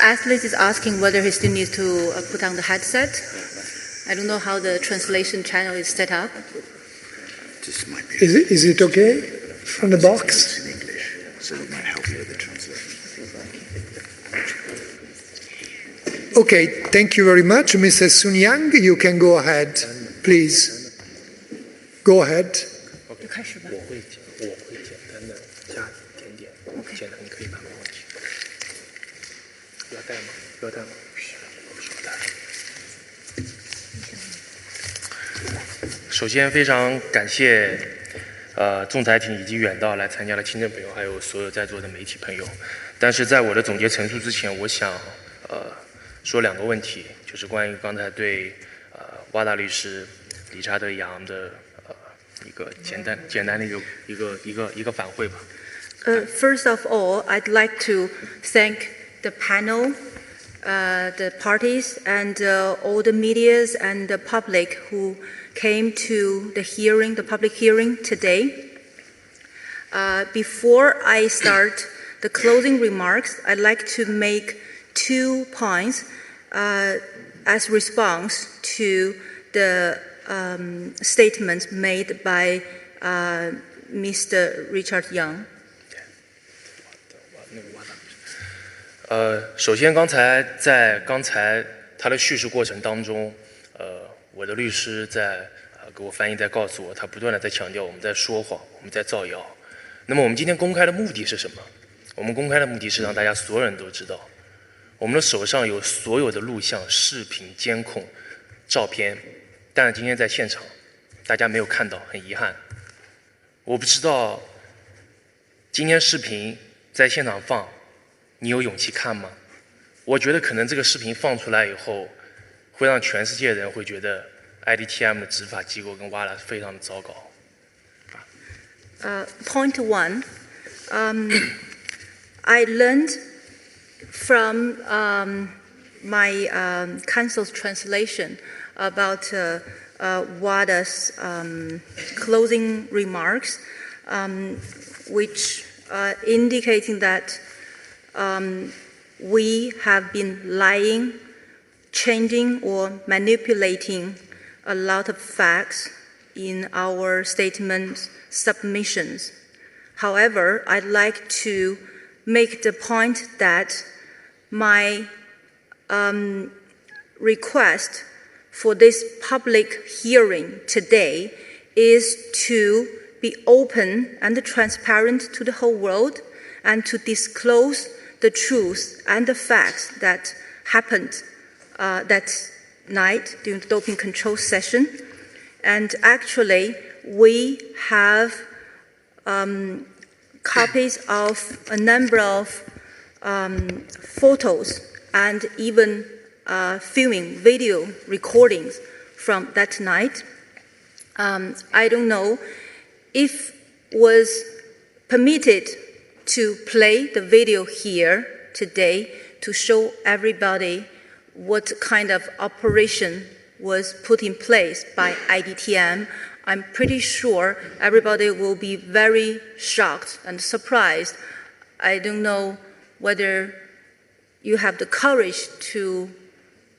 The athlete is asking whether he still needs to put on the headset. I don't know how the translation channel is set up. This might be Is it okay from the box? in English, so it might help you with the translation. Okay, thank you very much. Mrs. Sunyang, you can go ahead, please. Go ahead. 就开始吧。我会简单的加点点，简单你可以吧，没问题。要带吗？要带吗？不需要带。首先非常感谢仲裁庭以及远道来参加的听证朋友，还有所有在座的媒体朋友。但是在我的总结陈述之前，我想说两个问题，就是关于刚才对瓦达律师理查德杨的一个简单的一个反馈吧。First of all, I'd like to thank the panel, the parties, and all the medias and the public who came to the hearing, the public hearing today. Before I start the closing remarks, I'd like to make 2 points as response to the statements made by Mr. Richard Yang. 首先在刚才他的叙事过程当中，我的律师在给我翻译，在告诉我，他不断的在强调我们在说谎，我们在造谣。那么我们今天公开的目的是什么？我们公开的目的是让大家所有人都知道，我们的手上有所有的录像、视频、监控、照片，但是今天在现场，大家没有看到，很遗憾。我不知道今天视频在现场放，你有勇气看吗？我觉得可能这个视频放出来以后，会让全世界人会觉得 IDTM 的执法机构跟WADA非常的糟糕。Point 1, I learned from my counsel's translation about WADA's closing remarks, which indicating that we have been lying, changing or manipulating a lot of facts in our statement submissions. However, I'd like to make the point that my request for this public hearing today is to be open and transparent to the whole world and to disclose the truth and the facts that happened that night during the doping control session. And actually, we have copies of a number of photos and even filming video recordings from that night. I don't know if was permitted to play the video here today to show everybody what kind of operation was put in place by IDTM. I'm pretty sure everybody will be very shocked and surprised. I don't know whether you have the courage to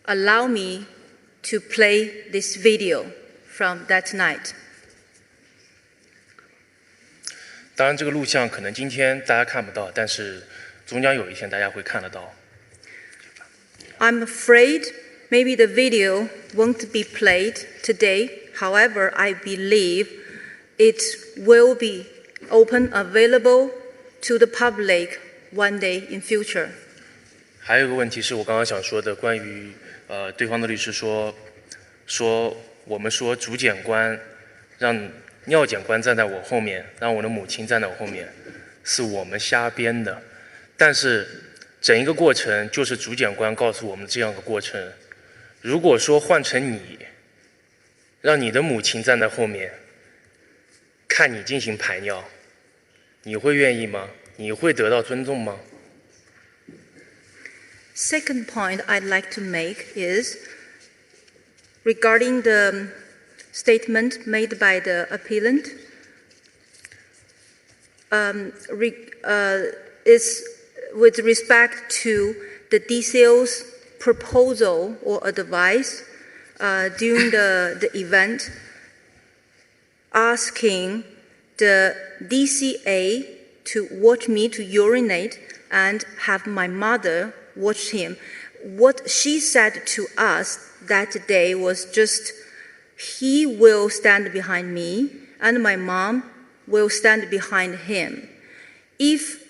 allow me to play this video from that night. 当然，这个录像可能今天大家看不到，但是终将有一天大家会看得到。I'm afraid maybe the video won't be played today. However, I believe it will be open, available to the public one day in future. 还有一个问题是我刚刚想说的，关于对方的律师说我们说主检官让尿检官站在我后面，让我的母亲站在我后面，是我们瞎编的。但是整一个过程就是主检官告诉我们这样的过程。如果说换成你，让你的母亲站在后面，看你进行排尿，你会愿意吗？你会得到尊重吗？ Second point I'd like to make is regarding the statement made by the appellant. Is with respect to the DCO's proposal or advice during the event, asking the DCA to watch me to urinate and have my mother watch him. What she said to us that day was just, he will stand behind me and my mom will stand behind him. If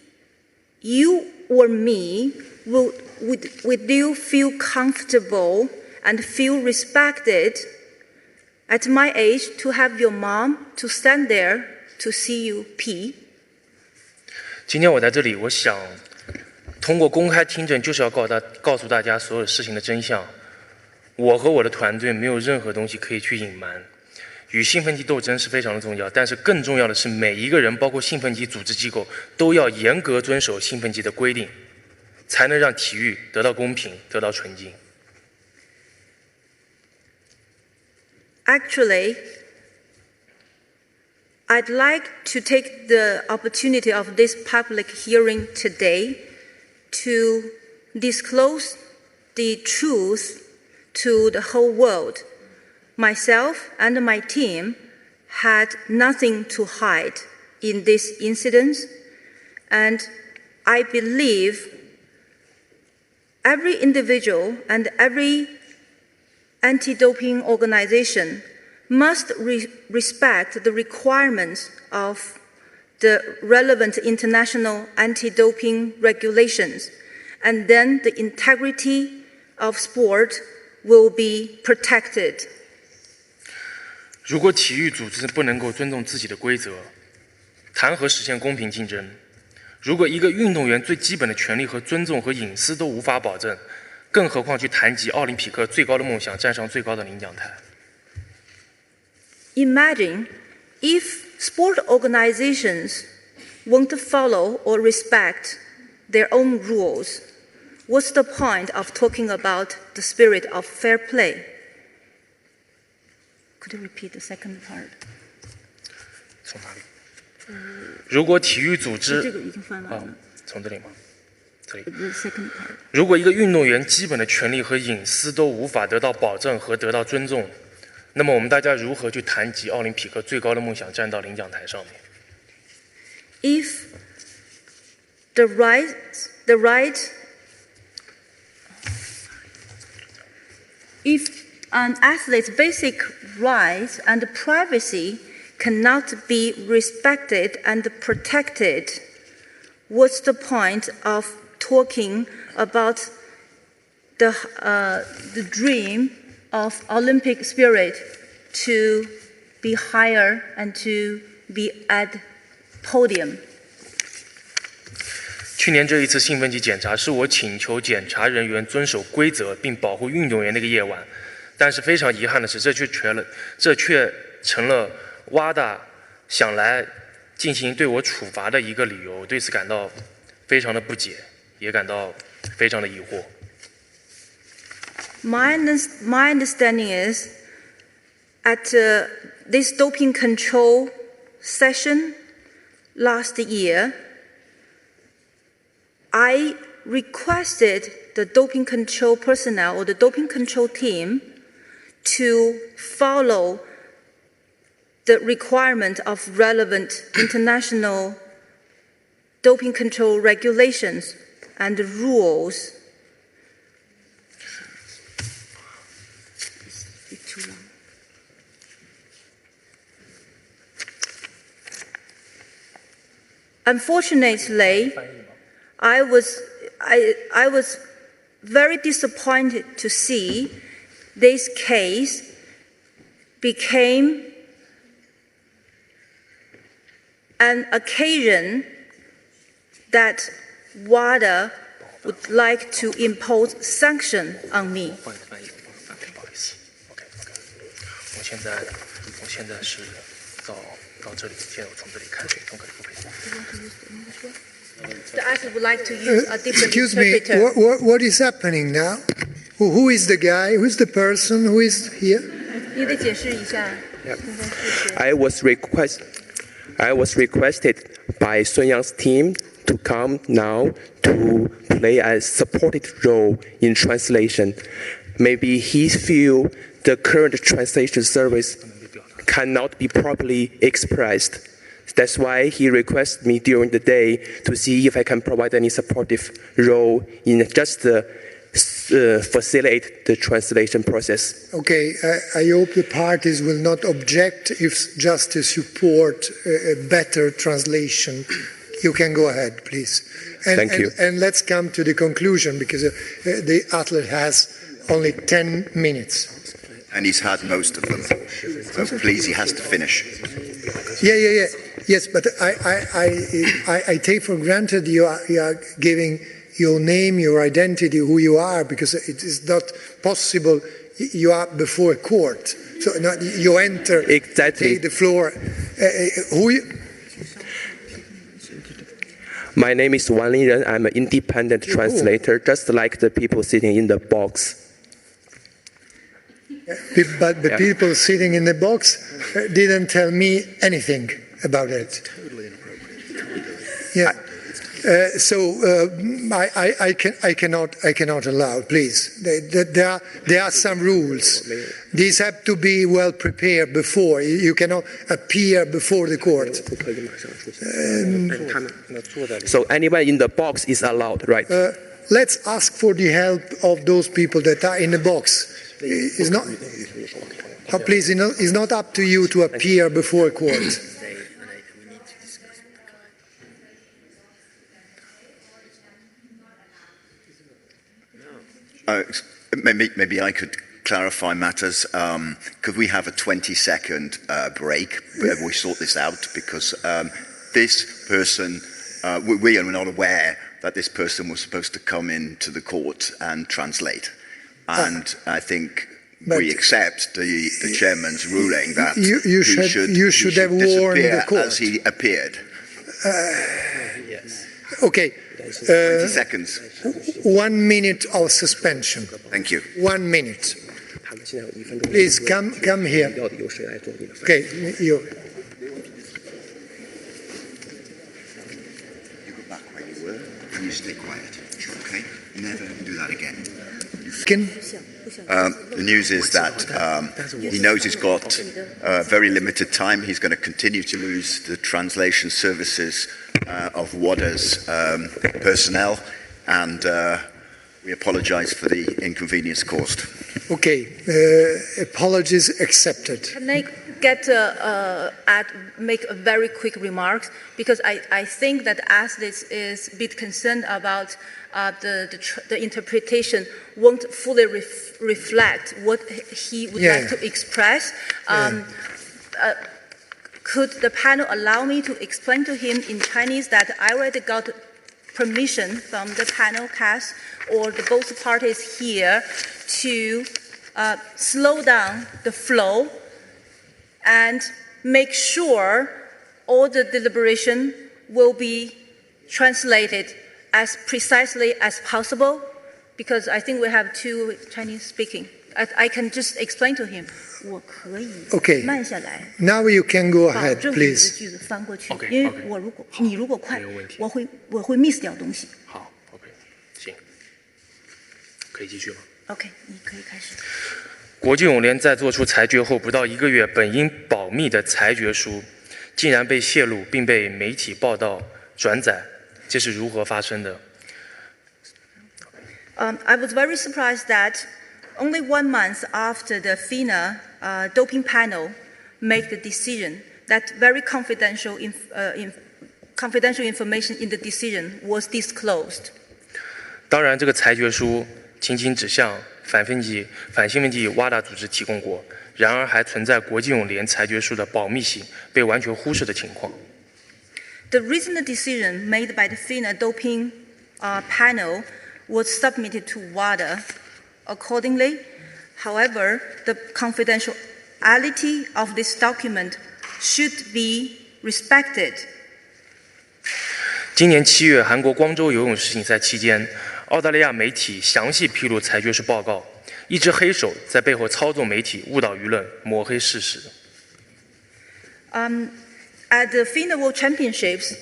you or me, would you feel comfortable and feel respected at my age to have your mom to stand there to see you pee? 今天我在这里，我想通过公开听证，就是要告诉大家所有事情的真相。我和我的团队没有任何东西可以去隐瞒。与兴奋剂斗争是非常的重要，但是更重要的是，每一个人，包括兴奋剂组织机构，都要严格遵守兴奋剂的规定，才能让体育得到公平，得到纯净。Actually, I'd like to take the opportunity of this public hearing today to disclose the truth to the whole world. Myself and my team had nothing to hide in this incident, and I believe every individual and every anti-doping organization must respect the requirements of the relevant international anti-doping regulations, and then the integrity of sport will be protected. 如果体育组织不能够尊重自己的规则，谈何实现公平竞争？如果一个运动员最基本的权利和尊重和隐私都无法保证，更何况去谈及奥林匹克最高的梦想，站上最高的领奖台。Imagine if sport organizations won't follow or respect their own rules. What's the point of talking about the spirit of fair play? Could you repeat the second part? 从哪里？如果体育组织这个已经翻完了。从这里吗？这里。The second part. 如果一个运动员基本的权利和隐私都无法得到保证和得到尊重，那么我们大家如何去谈及奥林匹克最高的梦想站到领奖台上面？ If the if an athlete's basic rights and privacy cannot be respected and protected, what's the point of talking about the dream of Olympic spirit to be higher and to be at podium? 去年这一次兴奋剂检查是我请求检查人员遵守规则并保护运动员的一个夜晚，但是非常遗憾的是，这却成了WADA想来进行对我处罚的一个理由。我对此感到非常的不解，也感到非常的疑惑。My understanding is, at this doping control session last year, I requested the doping control personnel or the doping control team to follow the requirement of relevant international doping control regulations and rules. Unfortunately, I was very disappointed to see this case became an occasion that WADA would like to impose sanction on me. 不好意思 ，OK， 我现在是到这里，现在我从这里开始，从可以不可以？ The actor would like to use a different Excuse me, interpreter. what is happening now? Who is the guy? Who is the person who is here? 你得解释一下。 I was requested by Sun Yang's team to come now to play a supported role in translation. Maybe he feel the current translation service cannot be properly expressed. That's why he requests me during the day to see if I can provide any supportive role in just facilitate the translation process. Okay, I hope the parties will not object if just to support a better translation. You can go ahead, please. Thank you. And let's come to the conclusion, because the athlete has only 10 minutes. And he's had most of them. So please, he has to finish. Yeah. Yes, but I take for granted you are giving your name, your identity, who you are, because it is not possible. You are before a court, so you enter, exactly. take the floor. My name is Wan Lingren. I'm an independent translator, just like the people sitting in the box. But the people sitting in the box didn't tell me anything about it. Totally inappropriate. Yeah. I cannot allow. Please, there are some rules. These have to be well prepared before. You cannot appear before the court. So anyone in the box is allowed, right? Let's ask for the help of those people that are in the box. It's not. Please, it's not up to you to appear before a court. Maybe I could clarify matters. Could we have a 20-second break? We sort this out, because this person, we are not aware that this person was supposed to come into the court and translate. And I think we accept the chairman's ruling that you should have warned the court as he appeared. Yes. Okay. 20 seconds. 1 minute of suspension. Thank you. 1 minute. Please come here. Okay, you. You go back where you were and you stay quiet. Okay? Never do that again. The news is that he knows he's got very limited time. He's going to continue to lose the translation services of WADA's personnel, and we apologize for the inconvenience caused. Okay, apologies accepted. Can I make a very quick remark? Because I think that athletes is a bit concerned about the interpretation won't fully reflect what he would like to express. Could the panel allow me to explain to him in Chinese that I already got permission from the panel cast or both parties here to slow down the flow and make sure all the deliberation will be translated as precisely as possible, because I think we have two Chinese speaking. I can just explain to him. Okay. Now you can go ahead, please. OK， 没有问题。我会 miss 掉东西。好 ，OK， 行，可以继续吗 OK， 你可以开始。国际泳联在做出裁决后不到1个月，本应保密的裁决书竟然被泄露，并被媒体报道转载，这是如何发生的？ I was very surprised that only 1 month after the FINA doping panel made the decision, that very confidential information in the decision was disclosed. 当然，这个裁决书仅只向反兴奋剂WADA组织提供过，然而还存在国际泳联裁决书的保密性被完全忽视的情况。 The recent decision made by the FINA doping panel was submitted to WADA accordingly. However, the confidentiality of this document should be respected. 今年7月，韩国光州游泳世锦赛期间，澳大利亚媒体详细披露裁决书报告，一只黑手在背后操纵媒体，误导舆论，抹黑事实。 At the FINA World Championships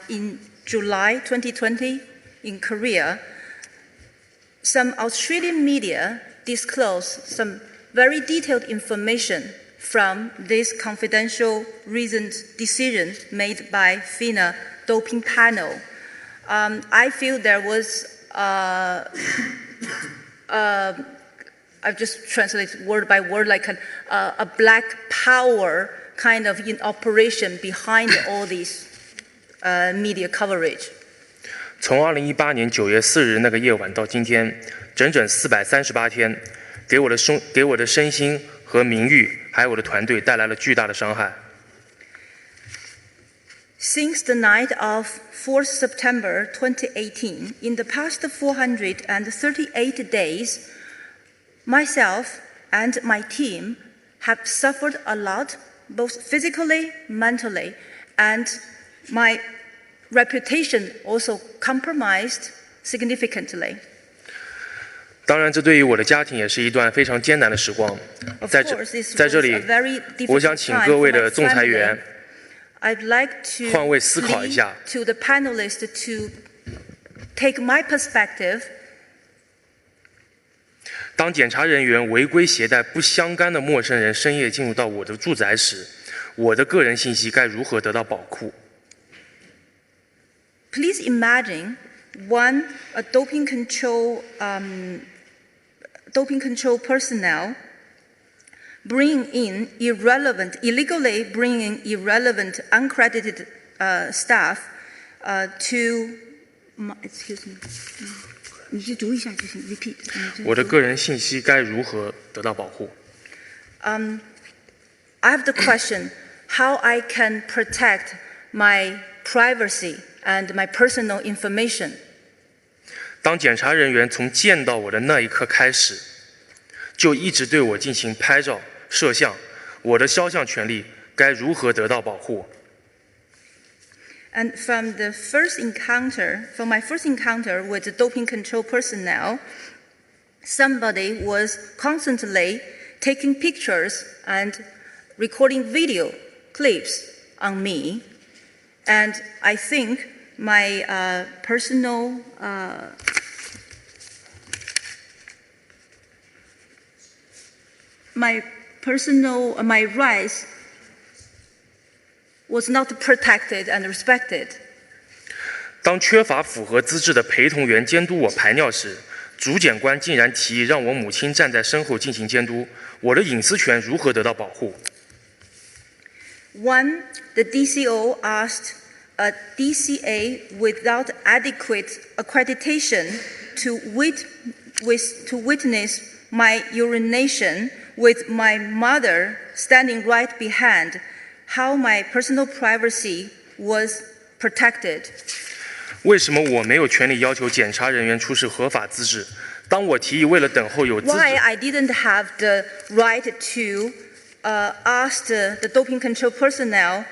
in July 2020 in Korea, some Australian media disclosed some very detailed information from this confidential reasoned decision made by FINA doping panel. I feel there was, I've just translated word by word, like a black power kind of in operation behind all these media coverage. 从2018年9月4日那个夜晚到今天，整整438天，给我的身心和名誉，还有我的团队带来了巨大的伤害。Since the night of 4th September 2018, in the past 438 days, myself and my team have suffered a lot, both physically, mentally, and my reputation also compromised significantly. 当然，这对于我的家庭也是一段非常艰难的时光。在这里，我想请各位的仲裁员 I'd like to 换位思考一下。 to the panelists to take my perspective. 当检查人员违规携带不相干的陌生人深夜进入到我的住宅时，我的个人信息该如何得到保护？ Please imagine a doping control personnel illegally bringing irrelevant, uncredited staff to. Excuse me. 你去读一下就行 ，repeat。我的个人信息该如何得到保护？ I have the question: how I can protect my privacy and my personal information? 当检查人员从见到我的那一刻开始，就一直对我进行拍照、摄像，我的肖像权利该如何得到保护？ And from my first encounter with the doping control personnel, somebody was constantly taking pictures and recording video clips on me. And I think my my rights was not protected and respected. 当缺乏符合资质的陪同员监督我排尿时，主检官竟然提议让我母亲站在身后进行监督，我的隐私权如何得到保护？ One, the DCO asked a DCA without adequate accreditation to witness my urination with my mother standing right behind. How my personal privacy was protected. 为什么我没有权利要求检查人员出示合法资质？当我提议为了等候有资质 Why I didn't have the right to ask the doping control personnel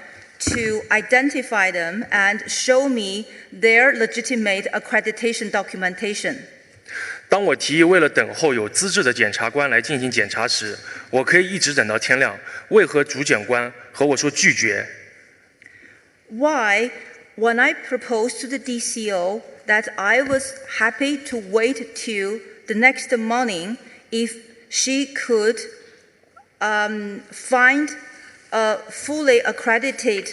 to identify them and show me their legitimate accreditation documentation. 当我提议为了等候有资质的检察官来进行检查时，我可以一直等到天亮。为何主检官和我说拒绝？ Why, when I proposed to the DCO that I was happy to wait till the next morning if she could find a fully accredited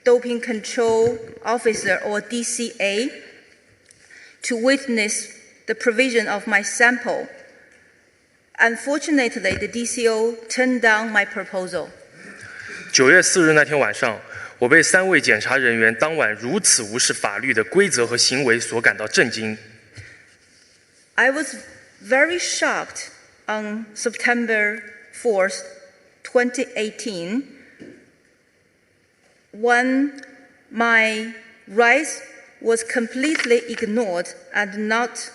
doping control officer or DCA to witness the provision of my sample. Unfortunately, the DCO turned down my proposal. 9月4日那天晚上，我被3位检查人员当晚如此无视法律的规则和行为所感到震惊。I was very shocked on September 4th, 2018, when my rights was completely ignored and not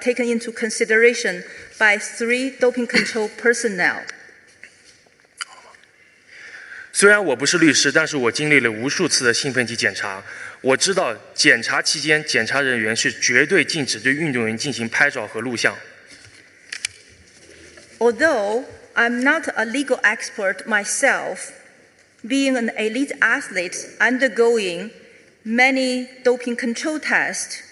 taken into consideration by 3 doping control personnel. 虽然我不是律师，但是我经历了无数次的兴奋剂检查。我知道检查期间，检查人员是绝对禁止对运动员进行拍照和录像。Although I'm not a legal expert myself, being an elite athlete undergoing many doping control tests.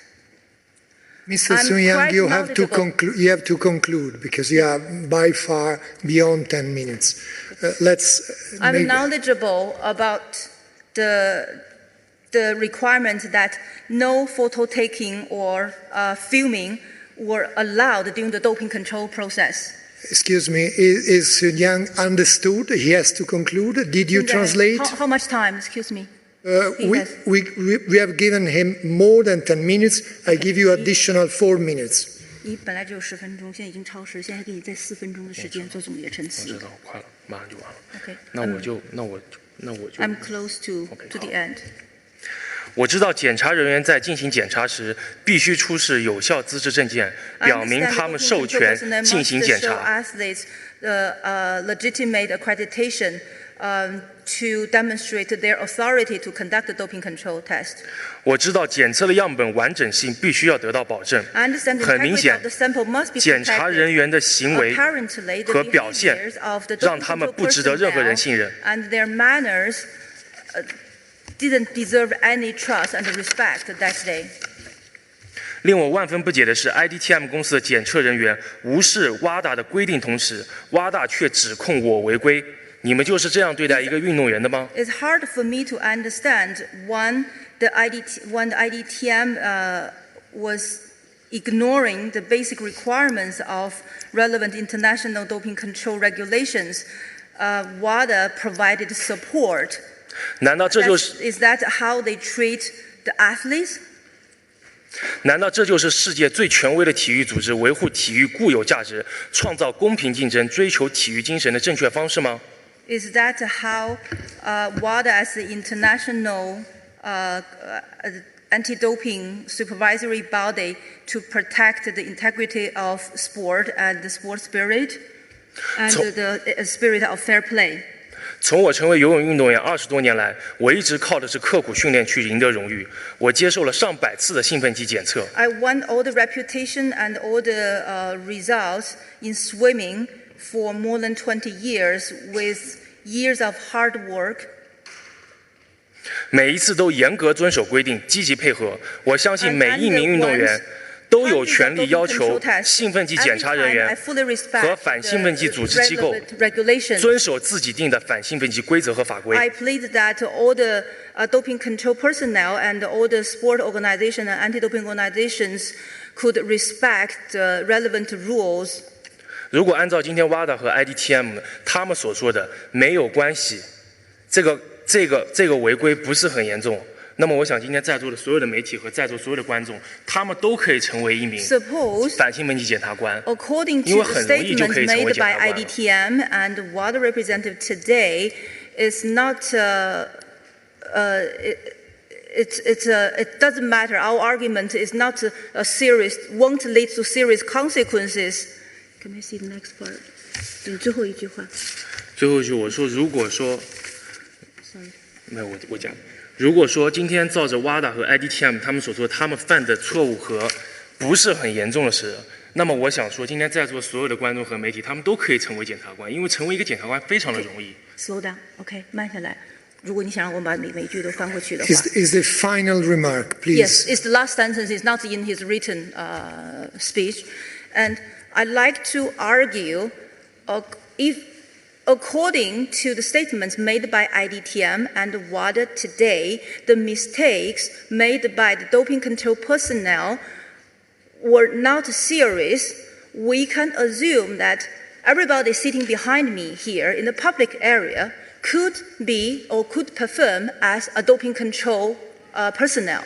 Mr. I'm Sunyang, quite you have to knowledgeable. conclude because you are by far beyond 10 minutes. I'm knowledgeable about the requirement that no photo taking or filming were allowed during the doping control process. Excuse me, is Sunyang understood? He has to conclude. Did you translate? How much time? Excuse me. We have given him more than 10 minutes. I give you additional 4 minminutes. 你本来只有10分钟，现在已经超时，现在给你再4分钟的时间做总结陈词。我知道，快了，马上就完了。OK， 那我就。I'm close to the end. 我知道检查人员在进行检查时，必须出示有效资质证件，表明他们授权进行检查。Legitimate accreditation to demonstrate their authority to conduct the doping control test. 我知道检测的样本完整性必须要得到保证。很明显，检查人员的行为和表现让他们不值得任何人信任。And their manners didn't deserve any trust and respect that day. 令我万分不解的是 ，IDTM 公司的检测人员无视 WADA 的规定，同时 WADA 却指控我违规。你们就是这样对待一个运动员的吗？ It's hard for me to understand when the IDTM was ignoring the basic requirements of relevant international doping control regulations. WADA provided support. 难道这就是 Is that how they treat the athletes? 难道这就是世界最权威的体育组织维护体育固有价值、创造公平竞争、追求体育精神的正确方式吗？ Is that how WADA, as the international anti-doping supervisory body, to protect the integrity of sport and the sport spirit and the spirit of fair play? 从我成为游泳运动员20多年来，我一直靠的是刻苦训练去赢得荣誉。我接受了上百次的兴奋剂检测。I won all the reputation and all the results in swimming for more than 20 years with years of hard work. 每一次都严格遵守规定，积极配合。我相信每一名运动员都有权利要求兴奋剂检查人员和反兴奋剂组织机构遵守自己定的反兴奋剂规则和法规。I plead that all the doping control personnel and all the sport organizations and anti-doping organizations could respect the relevant rules. 如果按照今天 WADA 和 IDTM 他们所说的没有关系，这个违规不是很严重。那么，我想今天在座的所有的媒体和在座所有的观众，他们都可以成为一名反兴奋剂检察官，因为很容易就可以成为检察官了。According to the statements made by IDTM and WADA representative today, is not. It doesn't matter. Our argument is not a serious, won't lead to serious consequences. Can I see the next part? 最后一句话。最后一句，我说，如果说，没有我讲。如果说今天照着 WADA 和 IDTM 他们所说，他们犯的错误和不是很严重的事，那么我想说，今天在座所有的观众和媒体，他们都可以成为检察官，因为成为一个检察官非常的容易。Slow down, OK， 慢下来。如果你想让我把每一句都翻过去的话。Is the final remark, please? Yes, it's the last sentence. It's not in his written speech, and I'd like to argue, according to the statements made by IDTM and WADA today, the mistakes made by the doping control personnel were not serious. We can assume that everybody sitting behind me here in the public area could be or could perform as a doping control personnel.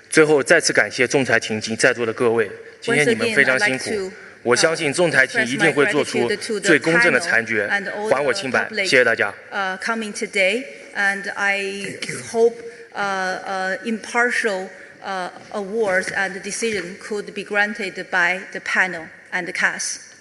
最后再次感谢仲裁庭及在座的各位，今天你们非常辛苦。我相信仲裁庭一定会做出最公正的裁决，还我清白。谢谢大家。Coming today, and I hope impartial awards and decision could be granted by the panel and the cast.